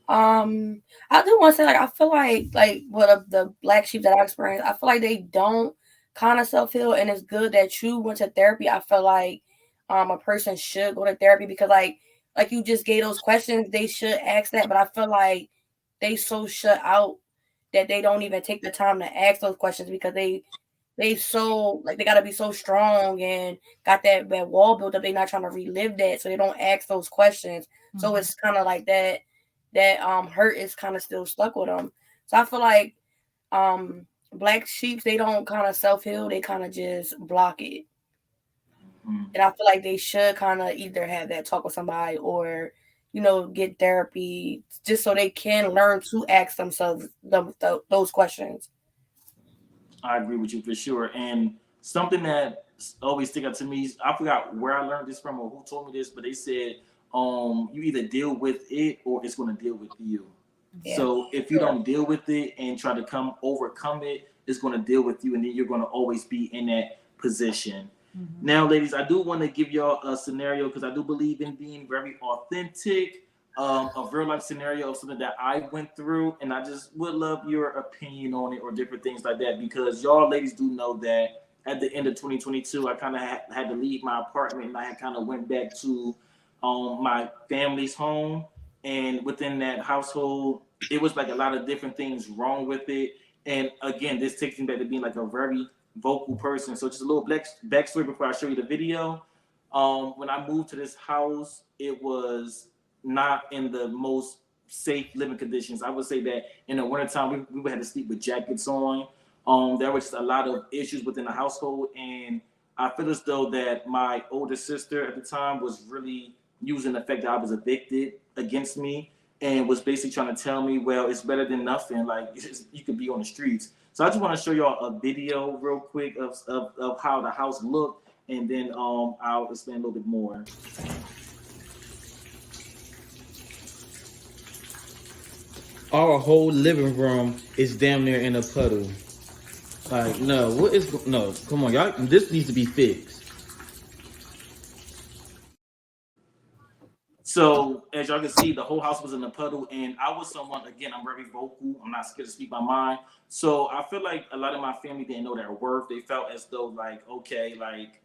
I do want to say, like, I feel like what the black sheep that I experienced, I feel like they don't kind of self-heal, and it's good that you went to therapy. I feel like a person should go to therapy because like you just gave those questions, they should ask that, but I feel like they so shut out that they don't even take the time to ask those questions because they they so like they gotta be so strong and got that wall built up. They're not trying to relive that, so they don't ask those questions. Mm-hmm. So it's kind of like that hurt is kind of still stuck with them. So I feel like black sheeps, they don't kind of self-heal, they kind of just block it. Mm-hmm. And I feel like they should kind of either have that talk with somebody or, you know, get therapy just so they can learn to ask themselves those questions. I agree with you for sure. And something that always stick out to me, I forgot where I learned this from or who told me this, but they said you either deal with it or it's going to deal with you. Yeah. So if you don't deal with it and try to overcome it, it's going to deal with you, and then you're going to always be in that position. Mm-hmm. Now, ladies, I do want to give y'all a scenario because I do believe in being very authentic. A real life scenario of something that I went through, and I just would love your opinion on it or different things like that, because y'all ladies do know that at the end of 2022, I kind of had to leave my apartment, and I had kind of went back to my family's home, and within that household, it was like a lot of different things wrong with it. And again, this takes me back to being like a very vocal person. So just a little backstory before I show you the video. When I moved to this house, it was not in the most safe living conditions. I would say that in the wintertime, we would have to sleep with jackets on. There was just a lot of issues within the household, and I feel as though that my older sister at the time was really using the fact that I was evicted against me and was basically trying to tell me, well, it's better than nothing. Like, you could be on the streets. So I just want to show y'all a video real quick of how the house looked, and then I'll explain a little bit more. Our whole living room is damn near in a puddle. Like, no, come on, y'all, this needs to be fixed. So as y'all can see, the whole house was in a puddle, and I was someone, again, I'm very vocal. I'm not scared to speak my mind. So I feel like a lot of my family didn't know their worth. They felt as though like, okay, like,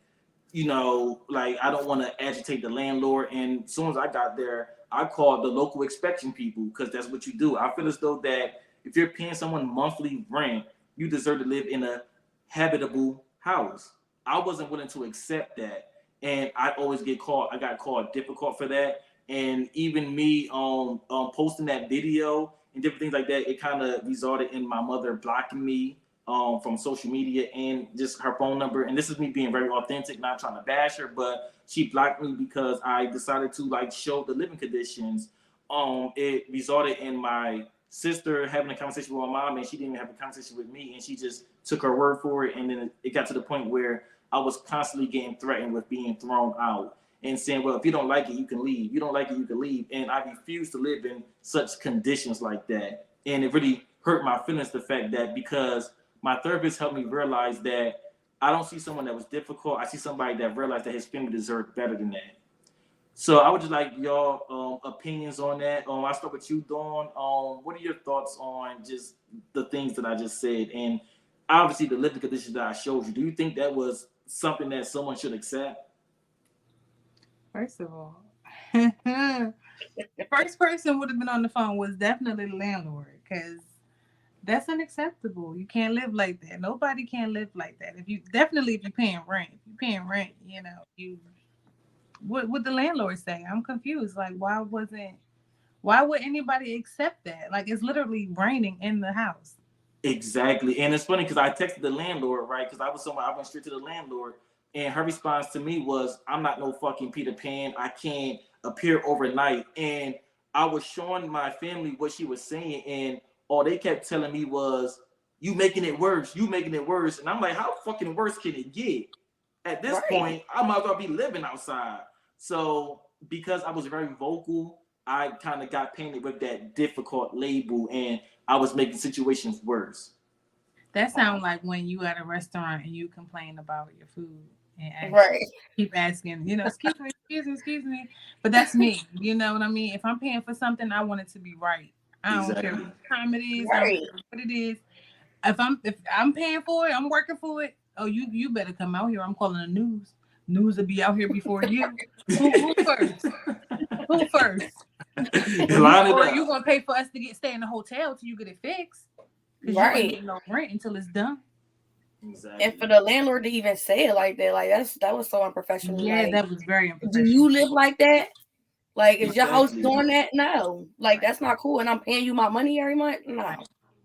you know, like I don't want to agitate the landlord. And as soon as I got there, I called the local inspection people, because that's what you do. I feel as though that if you're paying someone monthly rent, you deserve to live in a habitable house. I wasn't willing to accept that. And I always I got called difficult for that. And even me posting that video and different things like that, it kind of resulted in my mother blocking me from social media and just her phone number. And this is me being very authentic, not trying to bash her, but she blocked me because I decided to like show the living conditions. It resulted in my sister having a conversation with my mom, and she didn't even have a conversation with me, and she just took her word for it. And then it got to the point where I was constantly getting threatened with being thrown out and saying, well, if you don't like it, you can leave. You don't like it, you can leave. And I refused to live in such conditions like that. And it really hurt my feelings, the fact that because my therapist helped me realize that I don't see someone that was difficult. I see somebody that realized that his family deserved better than that. So I would just like y'all opinions on that. I'll start with you, Dawn. What are your thoughts on just the things that I just said? And obviously the living conditions that I showed you. Do you think that was something that someone should accept? First of all, the first person would have been on the phone was definitely the landlord, because that's unacceptable. You can't live like that. Nobody can live like that. If you're paying rent, you know, what would the landlord say? I'm confused. Like, why would anybody accept that? Like, it's literally raining in the house. Exactly. And it's funny because I texted the landlord, right? Because I went straight to the landlord. And her response to me was, I'm not no fucking Peter Pan. I can't appear overnight. And I was showing my family what she was saying. And all they kept telling me was, you making it worse. You making it worse. And I'm like, how fucking worse can it get? At this point, I might as well be living outside. So because I was very vocal, I kind of got painted with that difficult label. And I was making situations worse. That sounds like when you at a restaurant and you complain about your food. And keep asking, you know, excuse me. But that's me. You know what I mean? If I'm paying for something, I want it to be right. I don't care what time it is, I don't care what it is. If I'm paying for it, I'm working for it. Oh, you better come out here. I'm calling the news. News will be out here before you. Who first? Who first? Or you gonna pay for us to stay in the hotel till you get it fixed? Because you ain't getting no rent until it's done. Exactly. And for the landlord to even say it like that, like that was so unprofessional. Yeah, like, that was very do unprofessional. you live like that? Like, is your house Exactly. doing that? No. Like, that's not cool. And I'm paying you my money every month? No.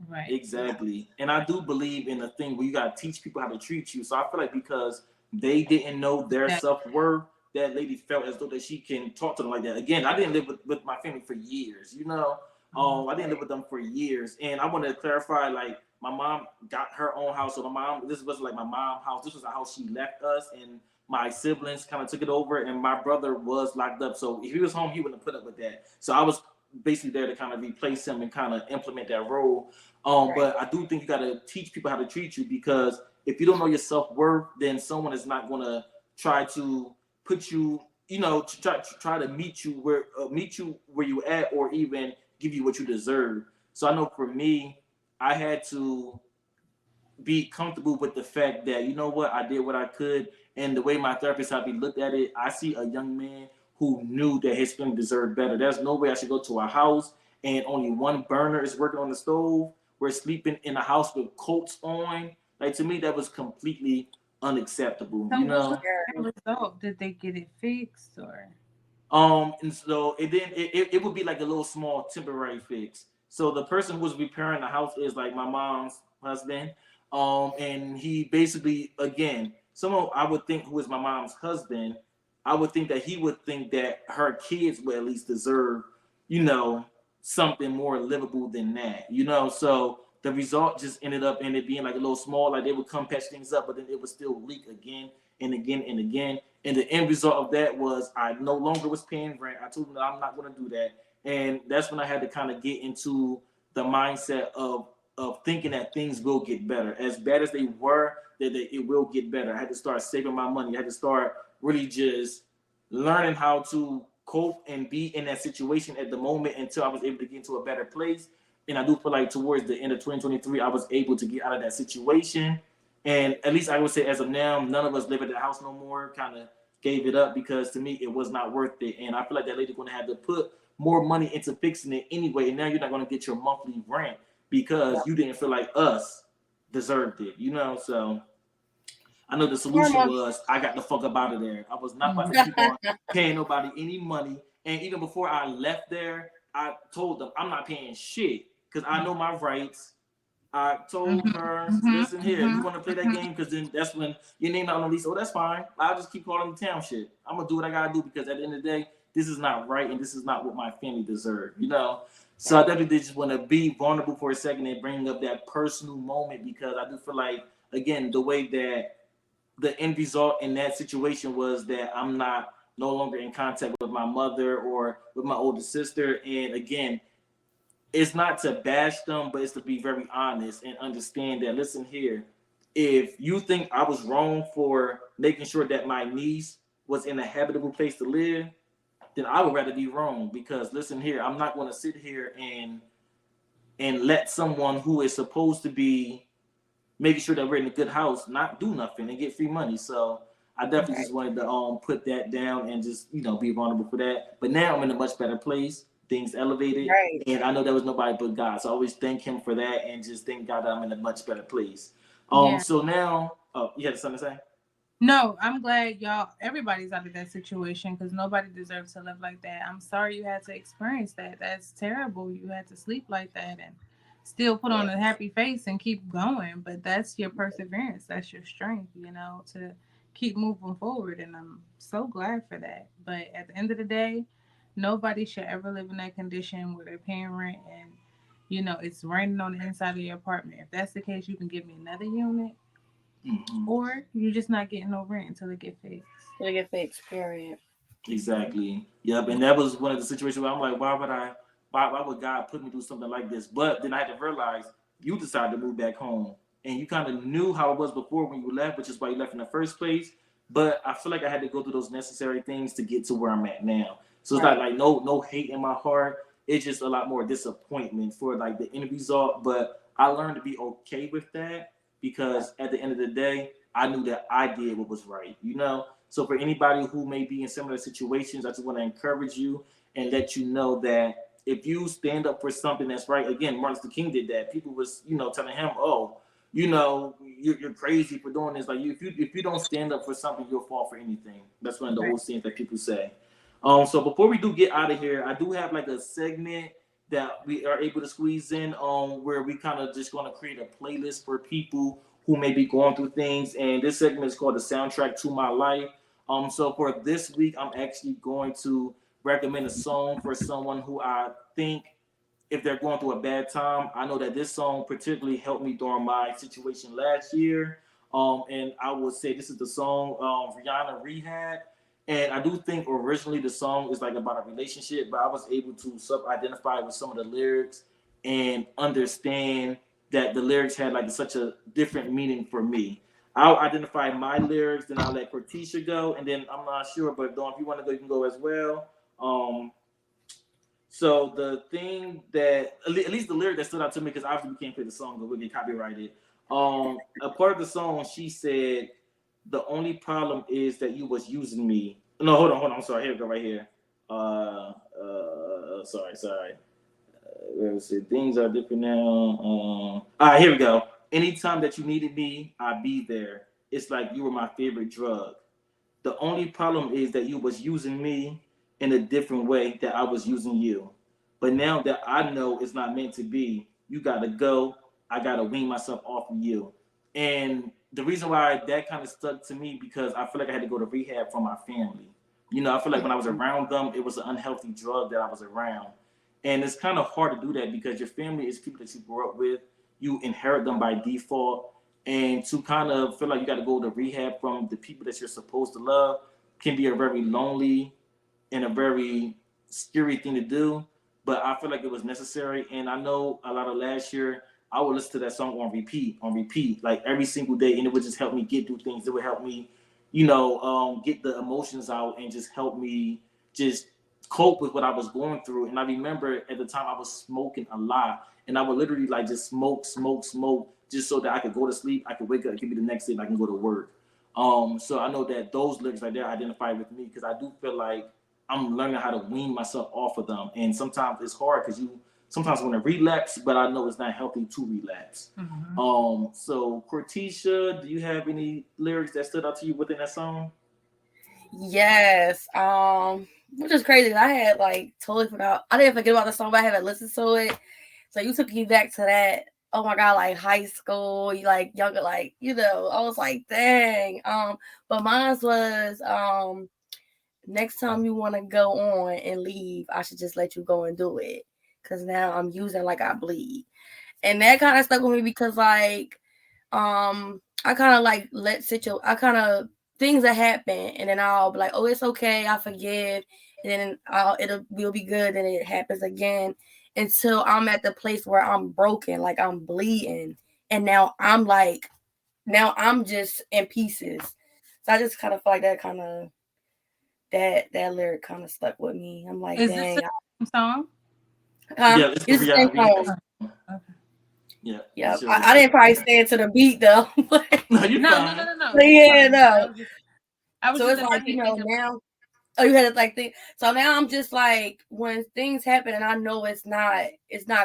Right. Exactly. And I do believe in the thing where you gotta teach people how to treat you. So I feel like because they didn't know their self-worth, that lady felt as though that she can talk to them like that. Again, I didn't live with my family for years, you know. I didn't live with them for years. And I want to clarify, like, my mom got her own house. So this wasn't like my mom's house. This was a house she left us, and my siblings kind of took it over, and my brother was locked up. So if he was home, he wouldn't have put up with that. So I was basically there to kind of replace him and kind of implement that role. But I do think you got to teach people how to treat you, because if you don't know your self-worth, then someone is not going to try to put you, try to meet you where you at, or even give you what you deserve. So I know for me, I had to be comfortable with the fact that, you know what, I did what I could. And the way my therapist had me looked at it, I see a young man who knew that his family deserved better. There's no way I should go to a house and only one burner is working on the stove. We're sleeping in a house with coats on. Like, to me, that was completely unacceptable. So you know. what was the result? Did they get it fixed, or? And so it would be like a little small temporary fix. So the person who was repairing the house is like my mom's husband. And he basically, again, someone I would think who is my mom's husband, I would think that he would think that her kids would at least deserve, something more livable than that, So the result just ended up in it being like a little small, like they would come patch things up, but then it would still leak again and again and again. And the end result of that was I no longer was paying rent. I told them that I'm not going to do that. And that's when I had to kind of get into the mindset of thinking that things will get better. As bad as they were, that it will get better. I had to start saving my money. I had to start really just learning how to cope and be in that situation at the moment until I was able to get into a better place. And I do feel like towards the end of 2023, I was able to get out of that situation. And at least I would say as of now, none of us live at the house no more, kind of gave it up, because to me, it was not worth it. And I feel like that lady's going to have to put more money into fixing it anyway. And now you're not going to get your monthly rent because you didn't feel like us deserved it, So I know the solution was I got the fuck up out of there. I was not about to keep on paying nobody any money. And even before I left there, I told them I'm not paying shit because I know my rights. I told her, listen here, you want to play that game? Because then that's when your name not on the lease. Oh, that's fine. I'll just keep calling the town shit. I'm going to do what I got to do, because at the end of the day, this is not right and this is not what my family deserves, So I definitely just want to be vulnerable for a second and bring up that personal moment, because I do feel like, again, the way that the end result in that situation was that I'm no longer in contact with my mother or with my older sister. And again, it's not to bash them, but it's to be very honest and understand that, listen here, if you think I was wrong for making sure that my niece was in a habitable place to live, then I would rather be wrong, because listen here, I'm not going to sit here and let someone who is supposed to be making sure that we're in a good house not do nothing and get free money. So I definitely just wanted to put that down and just, be vulnerable for that. But now I'm in a much better place. Things elevated. Right. And I know there was nobody but God. So I always thank him for that and just thank God that I'm in a much better place. So now, you had something to say? No, I'm glad everybody's out of that situation, because nobody deserves to live like that. I'm sorry you had to experience that. That's terrible. You had to sleep like that and still put on a happy face and keep going. But that's your perseverance. That's your strength, to keep moving forward. And I'm so glad for that. But at the end of the day, nobody should ever live in that condition where they're paying rent and, it's raining on the inside of your apartment. If that's the case, you can give me another unit. Mm-hmm. Or you're just not getting no rent until it get fixed. Period. Exactly. Yep. And that was one of the situations where I'm like, why would God put me through something like this? But then I had to realize you decided to move back home, and you kind of knew how it was before when you left, which is why you left in the first place. But I feel like I had to go through those necessary things to get to where I'm at now. So it's not like no hate in my heart. It's just a lot more disappointment for like the end result. But I learned to be okay with that, because at the end of the day, I knew that I did what was right, So for anybody who may be in similar situations, I just want to encourage you and let you know that if you stand up for something that's right, again, Martin Luther King did that. People was, telling him, oh, you're crazy for doing this. Like if you don't stand up for something, you'll fall for anything. That's one of the old sayings that people say. So before we do get out of here, I do have like a segment that we are able to squeeze in where we kind of just going to create a playlist for people who may be going through things. And this segment is called the soundtrack to my life. So for this week, I'm actually going to recommend a song for someone who I think, if they're going through a bad time, I know that this song particularly helped me during my situation last year. And I would say this is the song Rihanna Rehab. And I do think originally the song is like about a relationship, but I was able to self-identify with some of the lyrics and understand that the lyrics had like such a different meaning for me. I'll identify my lyrics, then I'll let Courtisha go, and then I'm not sure, but Dawn, if you want to go, you can go as well. So the thing that, at least the lyric that stood out to me, because obviously we can't play the song, but we'll get copyrighted. A part of the song, she said, "The only problem is that you was using me." No, hold on. I'm sorry. Here we go, right here. Sorry. Let's see. Things are different now. All right, here we go. Anytime that you needed me, I'd be there. It's like you were my favorite drug. The only problem is that you was using me in a different way that I was using you. But now that I know it's not meant to be, you gotta go. I gotta wean myself off of you. And the reason why that kind of stuck to me, because I feel like I had to go to rehab for my family. I feel like when I was around them, it was an unhealthy drug that I was around. And it's kind of hard to do that because your family is people that you grew up with. You inherit them by default. And to kind of feel like you got to go to rehab from the people that you're supposed to love can be a very lonely and a very scary thing to do. But I feel like it was necessary. And I know a lot of last year, I would listen to that song on repeat, like every single day. And it would just help me get through things. It would help me, get the emotions out and just help me just cope with what I was going through. And I remember at the time I was smoking a lot. And I would literally like just smoke, just so that I could go to sleep. I could wake up, it could be the next day and I can go to work. So I know that those lyrics right there identify with me because I do feel like I'm learning how to wean myself off of them. And sometimes it's hard because you sometimes want to relapse, but I know it's not healthy to relapse. Mm-hmm. So Courtisha, do you have any lyrics that stood out to you within that song? Yes. Which is crazy. I had like totally forgot. I didn't forget about the song, but I haven't listened to it. So you took me back to that. Oh my God, like high school, like younger, like, I was like, dang. But mine was next time you want to go on and leave, I should just let you go and do it. Cause now I'm using like I bleed. And that kind of stuck with me because like I kind of like things that happen, and then I'll be like, oh, it's okay, I forgive, and then we'll be good, and it happens again until I'm at the place where I'm broken, like I'm bleeding, and now I'm just in pieces. So I just kind of feel like that lyric kind of stuck with me. I'm like, is dang, this a song? Yeah, it's the song. Okay. Yeah. I didn't probably stand to the beat though. No, you're fine. No. Yeah, no. I was so just it's like, now. Oh, you had to like think. So now I'm just like, when things happen and I know it's not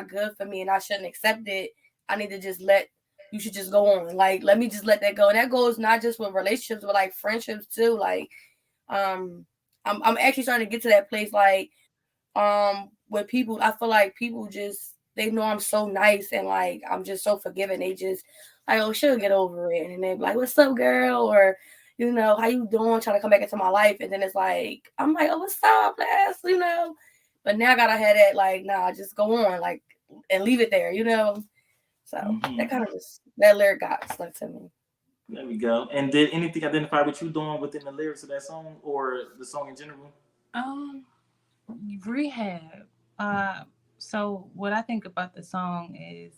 good for me and I shouldn't accept it, I need to just you should just go on. Like, let me just let that go. And that goes not just with relationships, but like friendships too. Like, I'm actually starting to get to that place, like, with people. I feel like people just, they know I'm so nice and like I'm just so forgiving. They just like, oh, she'll get over it, and they're like, "What's up, girl?" or how you doing? Trying to come back into my life, and then it's like I'm like, "Oh, what's up, bless?" But now I gotta have that like, nah, just go on, like, and leave it there, So that kind of that lyric got stuck to me. There we go. And did anything identify with you doing within the lyrics of that song or the song in general? Rehab. So what I think about the song is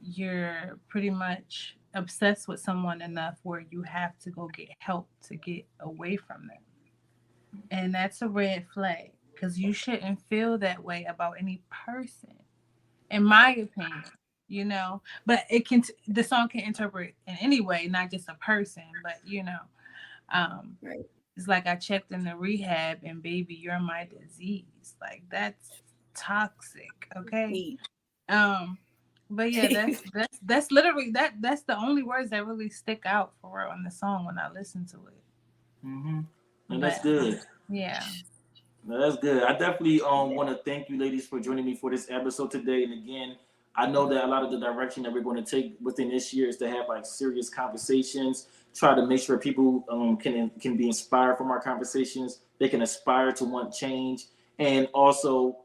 you're pretty much obsessed with someone enough where you have to go get help to get away from them. And that's a red flag because you shouldn't feel that way about any person, in my opinion, but the song can interpret in any way, not just a person, but Right. It's like I checked in the rehab and baby, you're my disease. Like that's toxic. Okay. But yeah, that's literally that's the only words that really stick out for real in the song when I listen to it. Mm-hmm. And But, that's good. Yeah. No, that's good. I definitely want to thank you, ladies, for joining me for this episode today. And again, I know that a lot of the direction that we're going to take within this year is to have like serious conversations. Try to make sure people can be inspired from our conversations. They can aspire to want change, and also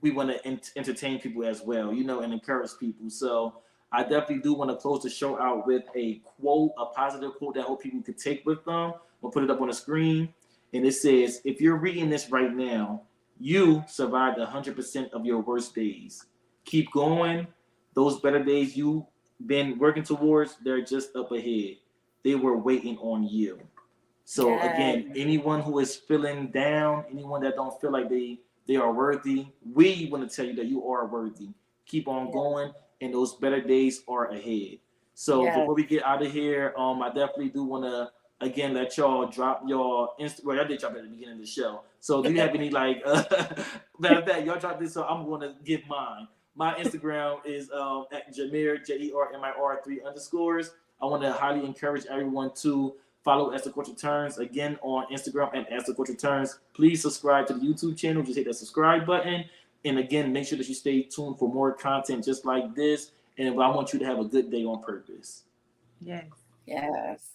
we want to entertain people as well, you know, and encourage people. So I definitely do want to close the show out with a quote, a positive quote that I hope people can take with them. We'll put it up on the screen. And it says, if you're reading this right now, you survived 100% of your worst days. Keep going. Those better days you've been working towards, they're just up ahead. They were waiting on you. So again, anyone who is feeling down, anyone that don't feel like they are worthy, we want to tell you that you are worthy. Keep on going, and those better days are ahead. So before we get out of here, I definitely do want to again let y'all drop your Instagram. Well, I did drop it at the beginning of the show. So do you have any like matter of fact, y'all drop this, so I'm going to give mine. My Instagram is at Jermir, JERMIR3_. I want to highly encourage everyone to follow As the Culture Turns again on Instagram and As the Culture Turns. Please subscribe to the YouTube channel. Just hit that subscribe button. And again, make sure that you stay tuned for more content just like this. And I want you to have a good day on purpose. Yes. Yes.